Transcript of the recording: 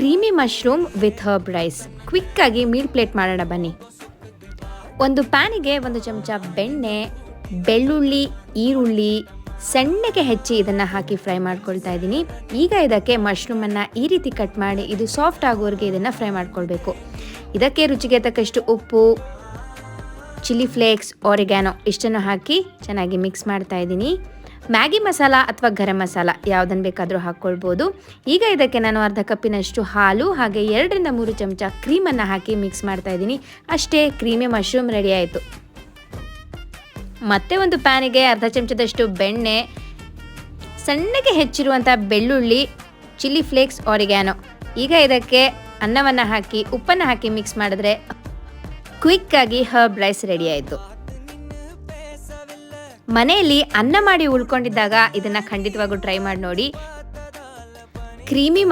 Creamy mushroom with herb rice. ಕ್ವಿಕ್ಕಾಗಿ meal plate ಮಾಡೋಣ ಬನ್ನಿ. ಒಂದು ಪ್ಯಾನಿಗೆ 1 ಚಮಚ ಬೆಣ್ಣೆ, ಬೆಳ್ಳುಳ್ಳಿ, ಈರುಳ್ಳಿ ಸಣ್ಣಗೆ ಹೆಚ್ಚಿ ಇದನ್ನು ಹಾಕಿ ಫ್ರೈ ಮಾಡ್ಕೊಳ್ತಾ ಇದ್ದೀನಿ. ಈಗ ಇದಕ್ಕೆ ಮಶ್ರೂಮನ್ನು ಈ ರೀತಿ ಕಟ್ ಮಾಡಿ ಇದು ಸಾಫ್ಟ್ ಆಗೋವರೆಗೆ ಇದನ್ನು ಫ್ರೈ ಮಾಡ್ಕೊಳ್ಬೇಕು. ಇದಕ್ಕೆ ರುಚಿಗೆ ತಕ್ಕಷ್ಟು ಉಪ್ಪು, ಚಿಲ್ಲಿ ಫ್ಲೇಕ್ಸ್, ಆರಿಗ್ಯಾನೋ ಇಷ್ಟನ್ನು ಹಾಕಿ ಚೆನ್ನಾಗಿ ಮಿಕ್ಸ್ ಮಾಡ್ತಾ ಇದ್ದೀನಿ. ಮ್ಯಾಗಿ ಮಸಾಲ ಅಥವಾ ಗರಂ ಮಸಾಲ ಯಾವುದನ್ನು ಬೇಕಾದರೂ ಹಾಕ್ಕೊಳ್ಬೋದು. ಈಗ ಇದಕ್ಕೆ ನಾನು ಅರ್ಧ ಕಪ್ಪಿನಷ್ಟು ಹಾಲು ಹಾಗೆ 2-3 ಚಮಚ ಕ್ರೀಮನ್ನು ಹಾಕಿ ಮಿಕ್ಸ್ ಮಾಡ್ತಾ ಇದ್ದೀನಿ. ಅಷ್ಟೇ, ಕ್ರೀಮಿ ಮಶ್ರೂಮ್ ರೆಡಿ ಆಯಿತು. ಮತ್ತೆ ಒಂದು ಪ್ಯಾನಿಗೆ ಅರ್ಧ ಚಮಚದಷ್ಟು ಬೆಣ್ಣೆ, ಸಣ್ಣಗೆ ಹೆಚ್ಚಿರುವಂಥ ಬೆಳ್ಳುಳ್ಳಿ, ಚಿಲ್ಲಿ ಫ್ಲೇಕ್ಸ್, ಆರಿಗ್ಯಾನೋ. ಈಗ ಇದಕ್ಕೆ ಅನ್ನವನ್ನು ಹಾಕಿ ಉಪ್ಪನ್ನು ಹಾಕಿ ಮಿಕ್ಸ್ ಮಾಡಿದ್ರೆ ಕ್ವಿಕ್ಕಾಗಿ ಹರ್ಬ್ ರೈಸ್ ರೆಡಿ ಆಯಿತು. ಮನೆಯಲ್ಲಿ ಅನ್ನ ಮಾಡಿ ಉಳ್ಕೊಂಡಿದ್ದಾಗ ಇದನ್ನು ಖಂಡಿತವಾಗೂ ಟ್ರೈ ಮಾಡಿ ನೋಡಿ. ಕ್ರೀಮಿ